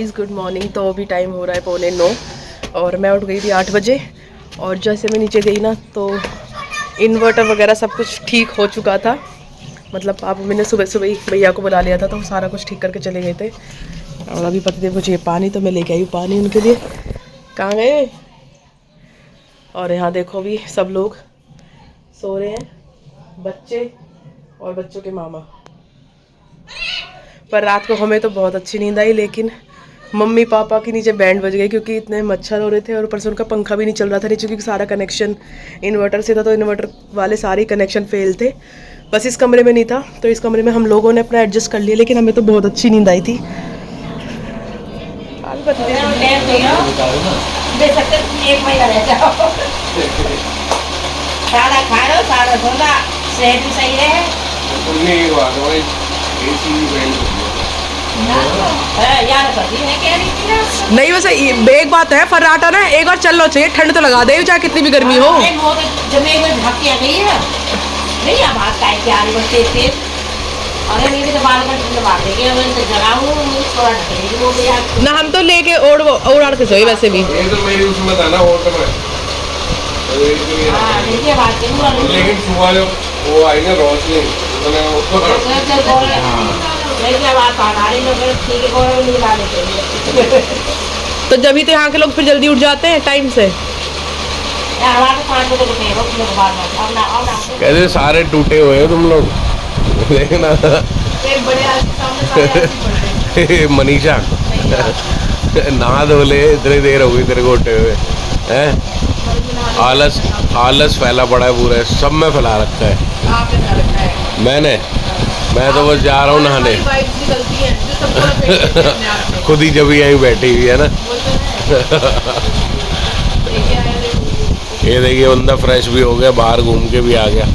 Guys good morning. तो अभी time हो रहा है 8:45 और मैं उठ गई थी 8 बजे। और जैसे मैं नीचे गई ना तो इन्वर्टर वगैरह सब कुछ ठीक हो चुका था। मतलब पापा मैंने सुबह सुबह ही भैया को बुला लिया था तो सारा कुछ ठीक करके चले गए थे। और अभी पतिदेव को चाहिए पानी तो मैं लेके आई हूँ पानी उनके लिए। कहाँ गए? और यहाँ देखो भी सब लोग सो रहे हैं, बच्चे और बच्चों के मामा। पर रात को हमें तो बहुत अच्छी नींद आई, लेकिन मम्मी पापा के नीचे बैंड बज गई क्योंकि इतने मच्छर हो रहे थे और ऊपर से उनका पंखा भी नहीं चल रहा था नीचे क्योंकि सारा कनेक्शन इन्वर्टर से था। तो इन्वर्टर वाले सारे कनेक्शन फेल थे, बस इस कमरे में नहीं था। तो इस कमरे में हम लोगों ने अपना एडजस्ट कर लिया, लेकिन हमें तो बहुत अच्छी नींद आई थी। नहीं वैसे एक बात है, फर्राटा ना एक बार चलना चाहिए, ठंड तो लगा दे चाहे कितनी भी गर्मी हो। ना हम तो लेके ओढ़ के सोए वैसे भी। लेकिन सुबह जब वो आई ना रोशनी तो जब ही तो यहाँ के लोग फिर जल्दी उठ जाते हैं टाइम से। कैसे सारे टूटे हुए हो तुम लोग, देखना। मनीषा नहा धो ले, इतनी देर हो गई तेरे को उठे हुए हैं। आलस फैला पड़ा है पूरा, सब में फैला रखा है। मैं तो बस जा रहा हूँ नहाने। खुद ही जब यहीं बैठी हुई है ना। ये देखिए बंदा फ्रेश भी हो गया, बाहर घूम के भी आ गया।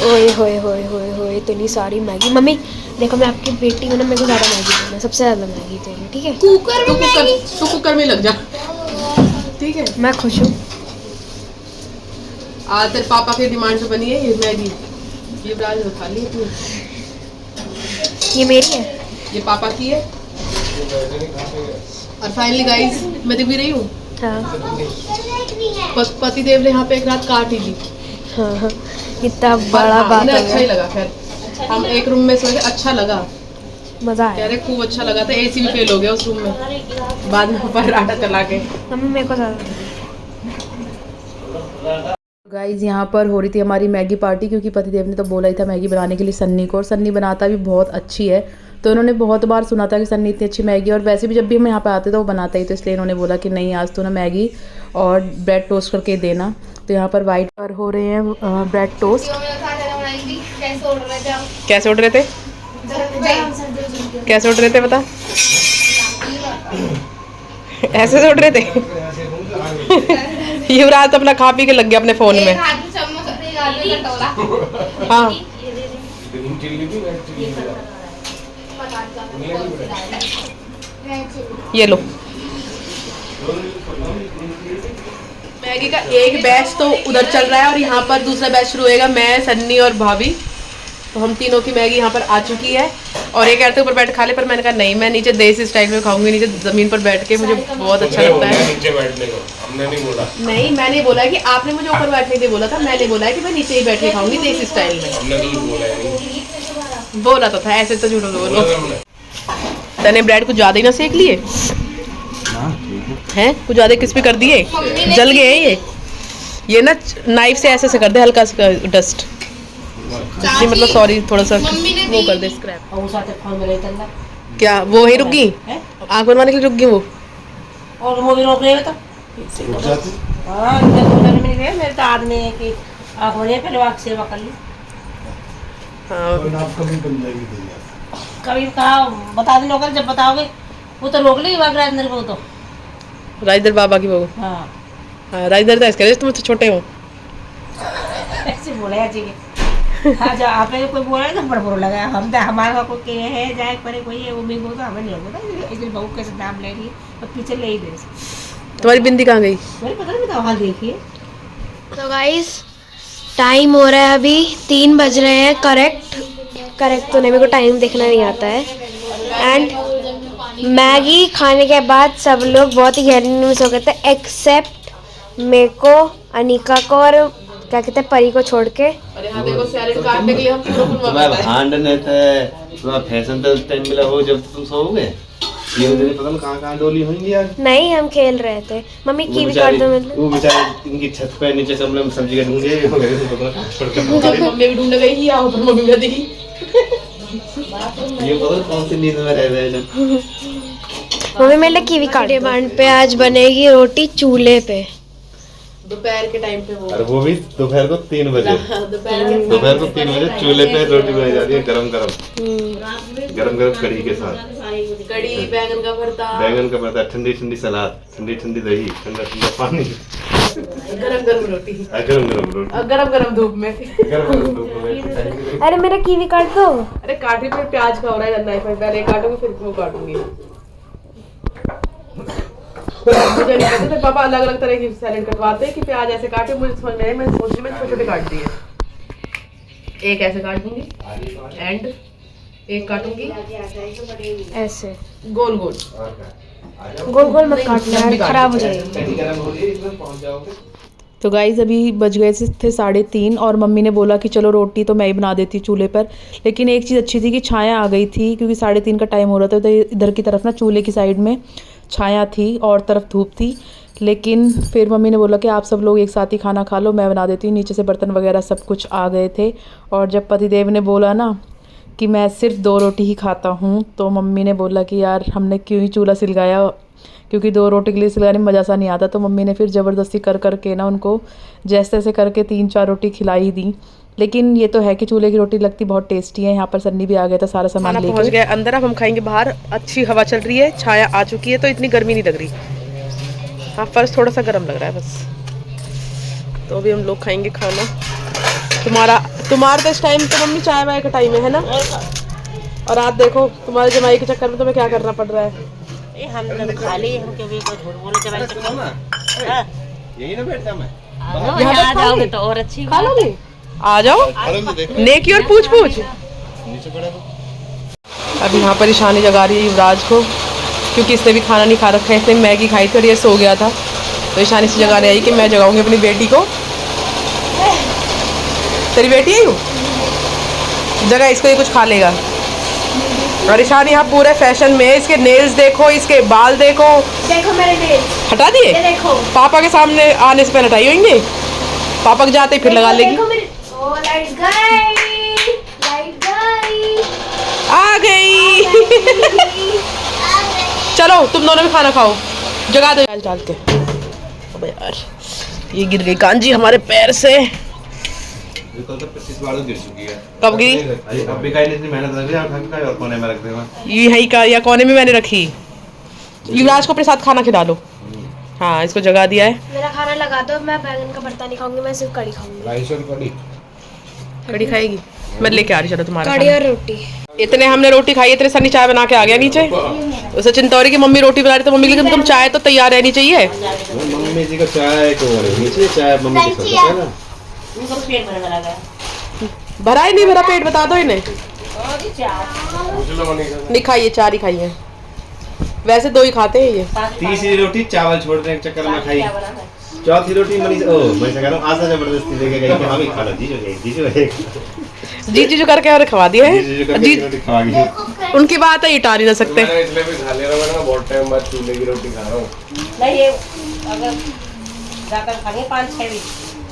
ओए होए होए होए होए इतनी सारी मैगी। मम्मी देखो मैं आपकी बेटी हूँ ना, मेरे को ज़्यादा मैगी देना, सबसे ज़्यादा मैगी चाहिए, ठीक है? कुकर में लग जा, ठीक है? मैं खुश हूँ। आज तेरे पापा के डिमांड से बनी है ये मैगी। ये दाल खा ली तू। ये मेरी है, ये पापा की है। और फाइनली गाइस मैं दिख भी रही हूँ। हाँ पतिदेव ने यहाँ पे एक रात काट ही ली। हाँ हाँ इतना बड़ा बात है। अच्छा ही लगा। खैर हम एक रूम में सोए, अच्छा लगा, मज़ा आया। कह रहे खूब अच्छा लगा था। एसी भी फेल हो गया उस रूम में बाद में पराठा चला के। मम्मी मेरे को ज़्यादा गाइज यहाँ पर हो रही थी हमारी मैगी पार्टी, क्योंकि पतिदेव ने तो बोला ही था मैगी बनाने के लिए सन्नी को, और सन्नी बनाता भी बहुत अच्छी है। तो उन्होंने बहुत बार सुना था कि सन्नी इतनी अच्छी मैगी, और वैसे भी जब भी हम यहाँ पे आते तो वो बनाता ही, तो इसलिए इन्होंने बोला कि नहीं आज तो ना मैगी और ब्रेड टोस्ट करके देना। तो यहाँ पर वाइट पर हो रहे हैं ब्रेड टोस्ट। कैसे उठ रहे थे? कैसे उठ रहे थे बता? ऐसे से उठ रहे थे। युवराज तो अपना खा पी के लग गया अपने फोन में। हाँ ये लो। मैगी का एक बैच तो उधर चल रहा है और यहाँ पर दूसरा बैच शुरू होएगा। मैं, सन्नी और भाभी, तो हम तीनों की मैगी यहाँ पर आ चुकी है। और ये कहते ऊपर बैठ खा ले, पर मैंने कहा नहीं, मैं नीचे देसी स्टाइल में खाऊंगी, नीचे ज़मीन पर बैठ के, मुझे बहुत अच्छा लगता है। नीचे बैठने को हमने नहीं बोला। नहीं मैंने बोला कि आपने मुझे ऊपर बैठने के लिए बोला था, मैंने बोला है कि मैं नीचे ही बैठ के खाऊंगी देसी स्टाइल में। हमने तो बोला बोला तो था, ऐसे तो झूठ बोलो। तने ब्रेड कुछ ज़्यादा ही ना सेक लिए हैं, कुछ ज़्यादा क्रिस्पी कर दिए, जल गए ये ना नाइफ से ऐसे कर दे, हल्का सा डस्ट, मतलब सॉरी थोड़ा सा वो कर दे स्क्रैप। क्या वो ही रुक गई? आँख बनवाने के लिए रुक गई वो? और वो भी रोक रहे हो तो हाँ मेरे तो आदमी है कि आप हो पहले आप सेवा कर ली। हाँ कभी कहा बता देना होगा, जब बताओगे वो तो रोक लेगी राजेंद्र को। तो राजदर बाबा की बहू। हाँ हाँ राजदर था इसके, तुम तो छोटे हो ऐसे बोला जी। हाँ जब आप कोई बोला तो बड़ा बुरा लगा। हम तो हमारा कोई है जाए परे कोई है वो भी बोलता हमें नहीं होता। इधर बहू कैसे नाम ले रही है और पीछे ले ही दे। तुम्हारी बिंदी कहाँ गई? मेरे पता नहीं, बताओ हाल देखिए। तो गाइस टाइम हो रहा है अभी 3 बज रहे हैं करेक्ट तो नहीं, मेरे को टाइम देखना नहीं आता है। एंड मैगी खाने के बाद सब लोग बहुत ही गहरी नींद में सो गए थे, एक्सेप्ट मेरे को, अनिका को और क्या कहते हैं परी को छोड़ के। और यहाँ देखो सैलेड काटने के लिए हम तुम्हारा भांड नहीं था, तुम्हारा फैशन तो उस टाइम मिला हो जब तुम सोओगे। ये मुझे नहीं पता ना कहाँ डोली होंगी यार। नहीं, हम खेल रहे थे। मम्मी कीवी काट दो मेरे लिए। वो बेचारे इनकी छत पे नीचे कमरे में सब्जी का ढूंढे मम्मी भी ढूंढने गई यहाँ ऊपर मम्मी भी देखी। ये पता कौन सी नींद में रह रहे हैं। मम्मी मेरे लिए कीवी काट। डिमांड पे आज बनेगी रोटी चूल्हे पे, दोपहर के टाइम पे। अरे वो भी दोपहर को 3 बजे। दोपहर को 3 बजे चूल्हे पे रोटी बनाई जाती है गरम गरम कड़ी के साथ। कड़ी, बैंगन का भरता, ठंडी ठंडी सलाद, ठंडी ठंडी दही, ठंडा ठंडा पानी, गरम गरम रोटी, गरम गरम धूप में। अरे मेरा कीवी काट दो। अरे काटे फिर प्याज का हो रहा है नाइफ में, पहले काटूंगी फिर वो काटूंगी। मुझे नहीं पता, फिर पापा अलग अलग तरह की सैलेड कटवाते हैं कि प्याज ऐसे काटे, मुझे समझ में मैं सोच रही, मैं छोटे छोटे काट दिए। एक ऐसे काट दूंगी एंड एक काटूंगी ऐसे गोल गोल। गोल गोल मत काटना, खराब हो जाएगी। तो गाइज़ अभी बज गए थे 3:30 और मम्मी ने बोला कि चलो रोटी तो मैं ही बना देती चूल्हे पर। लेकिन एक चीज़ अच्छी थी कि छाया आ गई थी, क्योंकि 3:30 का टाइम हो रहा था, तो इधर की तरफ ना चूल्हे की साइड में छाया थी और तरफ धूप थी। लेकिन फिर मम्मी ने बोला कि आप सब लोग एक साथ ही खाना खा लो, मैं बना देती हूँ। नीचे से बर्तन वगैरह सब कुछ आ गए थे। और जब पतिदेव ने बोला ना कि मैं सिर्फ 2 रोटी ही खाता हूँ, तो मम्मी ने बोला कि यार हमने क्यों ही चूल्हा सिलगाया, क्योंकि 2 रोटी के लिए सिलगाने में मज़ा सा नहीं आता। तो मम्मी ने फिर ज़बरदस्ती कर करके ना उनको जैसे तैसे करके 3-4 रोटी खिलाई दी। लेकिन ये तो है कि चूल्हे की रोटी लगती बहुत टेस्टी है। यहाँ पर सन्नी भी आ गया था सारा सामान लेके। पहुँच गया अंदर, अब हम खाएंगे बाहर। अच्छी हवा चल रही है, छाया आ चुकी है, तो इतनी गर्मी नहीं लग रही। हाँ, फर्स्ट थोड़ा सा गर्म लग रहा है बस। तो अभी हम लोग खाएंगे खाना। तुम्हारा तो इस टाइम तो मम्मी चाय वाय का टाइम है ना। और आप देखो तुम्हारे जमाई के चक्कर में तुम्हें क्या करना पड़ रहा है। हम खा ली, हम कभी कोई झूठ बोले जमाई यही ना बैठता मैं। यहाँ जाओगे तो और अच्छी खा लोगे, आ जाओ नेकी और पूछ पूछ। अब यहाँ पर ईशानी जगा रही है युवराज को, क्योंकि इसने भी खाना नहीं खा रखा है। इसने मैगी खाई थी और ये सो गया था, तो ईशानी से जगाने आई कि मैं जगाऊंगी अपनी बेटी को। तेरी बेटी है यू जगह, इसको ये कुछ खा लेगा। और ईशान यहाँ पूरे फैशन में, इसके नेल्स देखो, इसके बाल देखो। देखो मेरे नेल्स हटा दिए, देखो पापा के सामने आने से पहले हटाई होंगे, पापा के जाते ही फिर लगा लेगी। लाइट गई, लाइट गई, आ गई। चलो तुम दोनों भी खाना खाओ, जगा दो डाल के। अबे यार ये गिर गई कांजी हमारे पैर से। कल तक 25 बार गिर चुकी है। कब गिरी? अब भी काई इतनी मेहनत लग रही है, उठा के और कोने में रख देना। ये यही का या कोने में मैंने रखी। युवराज को अपने साथ खाना खिला लो। हाँ, इसको जगा दिया है। मेरा खाना लगा दो, मैं बैंगन का भरता नहीं खाऊंगी, मैं सिर्फ कड़ी खाऊंगी। कड़ी खाएगी? मैं लेके आ रही, चलो तुम्हारा कड़ी और रोटी। इतने हमने रोटी खाई, इतने सनी चाय बना के आ गया नीचे। उसे चिंतौरी की मम्मी रोटी बना रही, तो मम्मी की तुम चाय तो तैयार रहनी चाहिए। मम्मी जी का चाय को नीचे चाय मम्मी के साथ है ना। उनको पेट भरने लगा। भरा ही नहीं भरा पेट, बता दो इन्हें। नहीं खाइए, 4 ही खाइए, वैसे 2 ही खाते हैं ये। तीसरी रोटी चावल छोड़ने के चक्कर में खाई। चौथी रोटी मैं कह रहा हूँ आशा जबरदस्ती लेके गई कि हम ही खा लो, जी जी करके और खवा दिए हैं। जी खवा गई। उनकी बात है, ये टाल ही ना सकते। इसलिए भी खा ले रहा हूँ, बहुत टाइम बाद चूल्हे की रोटी खा रहा हूँ। नहीं, ये अगर जाकर खाएंगे 5-6 भी,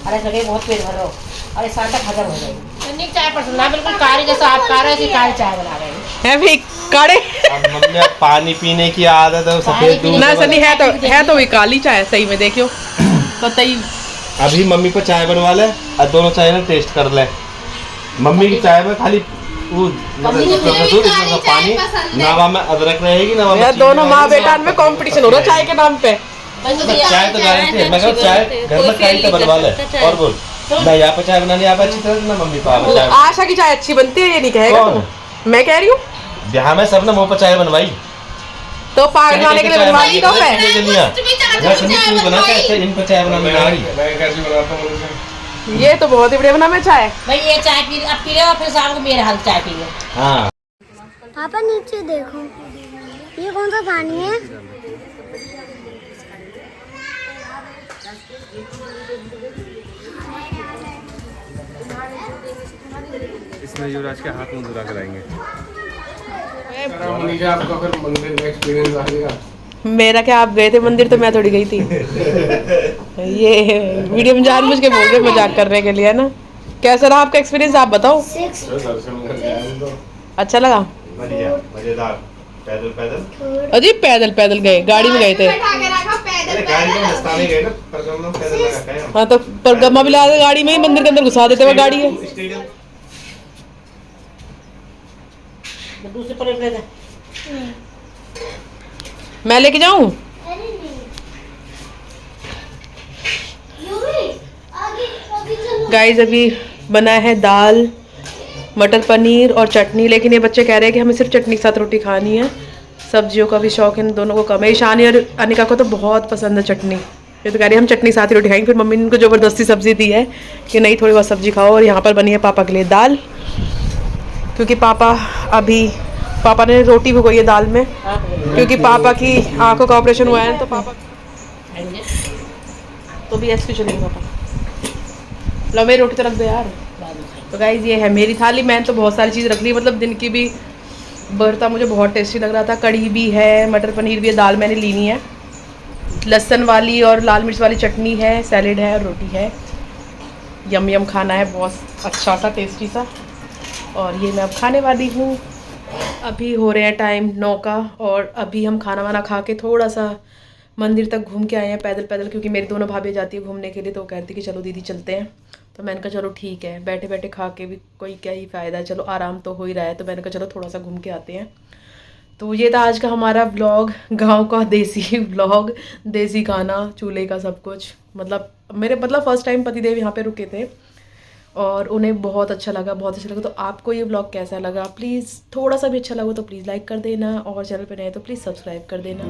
अरे जगह बहुत पेट भर रहा हो, अरे साथ तक हजम हो जाएगी। नहीं चाय पसंद ना, बिल्कुल कारी जैसा आप खा रहे हैं, कारी चाय बना रहे हैं। है भी काढ़े। मम्मी पानी पीने की आदत है, सफेद दूध ना सनी है तो वही काली चाय सही में देखियो तो तई। अभी मम्मी को चाय बनवा ले और दोनों चाय ना टेस्ट कर ले। मम्मी की चाय में खाली वो इसमें पानी, नावा में अदरक रहेगी, नावा में दोनों माँ बेटा में कंपटीशन हो रहा चाय के नाम पे। चाय तो गारंटी है। मैं कहूँ चाय घर में चाय तो बनवा ले। और बोल मैं यहाँ पे चाय बनानी आप अच्छी तरह, ना मम्मी पापा चाय। आशा की चाय अच्छी बनती है, ये नहीं कहेगा तू। मैं कह रही हूँ यहाँ में सब ना मुँह पर चाय बनवाई, तो पागल बनाने के लिए बनवा दी तो मैं। बना के इन पर चाय बनानी आ रही। मैं कैसे बनाता हूँ? ये तो बहुत ही बढ़िया बना मैं चाय। भाई ये चाय पी अब पी लो, फिर शाम को मेरे हाथ चाय पी लो। हाँ पापा नीचे देखो, ये कौन सा पानी है? इसमें युवराज के हाथ मुंह धुला कराएंगे। मनीषा आपका फिर मंदिर का एक्सपीरियंस आ गया। मेरा क्या, आप गए थे मंदिर तो मैं थोड़ी गई थी। ये वीडियो में जानबूझ के बोल रहे मजाक करने के लिए, है ना। कैसा रहा आपका एक्सपीरियंस, आप बताओ। दर्शन करके आए तो अच्छा लगा? बढ़िया, मजेदार। पैदल पैदल अजी पैदल पैदल गए, गाड़ी में गए थे। अरे गाड़ी तो रास्ता में गए ना, परिक्रमा पैदल लगा है। हाँ तो परिक्रमा भी ला दे गाड़ी में ही, मंदिर के अंदर घुसा देते हुए गाड़ी है। स्टेडियम दूसरे प्लेट ले दे। मैं लेके जाऊं? गाइस अभी बना है दाल, मटर पनीर और चटनी, लेकिन ये बच्चे कह रहे हैं कि हमें सिर्फ चटनी के साथ रोटी खानी है। सब्जियों का भी शौक इन दोनों को कम है। ईशानी और अनिका को तो बहुत पसंद है चटनी। ये तो कह रही है हम चटनी साथ ही रोटी खाएंगे। फिर मम्मी ने उनको ज़बरदस्ती सब्जी दी है कि नहीं थोड़ी बहुत सब्जी खाओ। और यहाँ पर बनी है पापा के लिए दाल, क्योंकि पापा ने रोटी भिगोई है दाल में, क्योंकि पापा की आंखों का ऑपरेशन हुआ है। तो पापा तो भी ऐसे चलेंगे पापा। लो मेरी रोटी तो रख दो यार। तो गाइज ये है मेरी थाली। मैंने तो बहुत सारी चीज़ रख ली, मतलब दिन की भी बर्ता मुझे बहुत टेस्टी लग रहा था। कड़ी भी है, मटर पनीर भी है, दाल मैंने ली नहीं है, लहसुन वाली और लाल मिर्च वाली चटनी है, सैलेड है और रोटी है। यम यम खाना है, बहुत अच्छा सा टेस्टी सा। और ये मैं अब खाने वाली हूँ। अभी हो रहे हैं टाइम 9 का, और अभी हम खाना वाना खा के थोड़ा सा मंदिर तक घूम के आए हैं पैदल पैदल, क्योंकि मेरी दोनों भाभी जाती है घूमने के लिए। तो वो कहती कि चलो दीदी चलते हैं। तो मैंने कहा चलो ठीक है, बैठे बैठे खा के भी कोई क्या ही फ़ायदा है, चलो आराम तो हो ही रहा है। तो मैंने कहा चलो थोड़ा सा घूम के आते हैं। तो ये था आज का हमारा व्लॉग, गांव का देसी व्लॉग, देसी खाना, चूल्हे का सब कुछ। मतलब फ़र्स्ट टाइम पतिदेव यहाँ पे रुके थे और उन्हें बहुत अच्छा लगा, बहुत अच्छा लगा। तो आपको ये व्लॉग कैसा लगा, प्लीज़ थोड़ा सा भी अच्छा लगा तो प्लीज़ लाइक कर देना, और चैनल पे नए तो प्लीज़ सब्सक्राइब कर देना।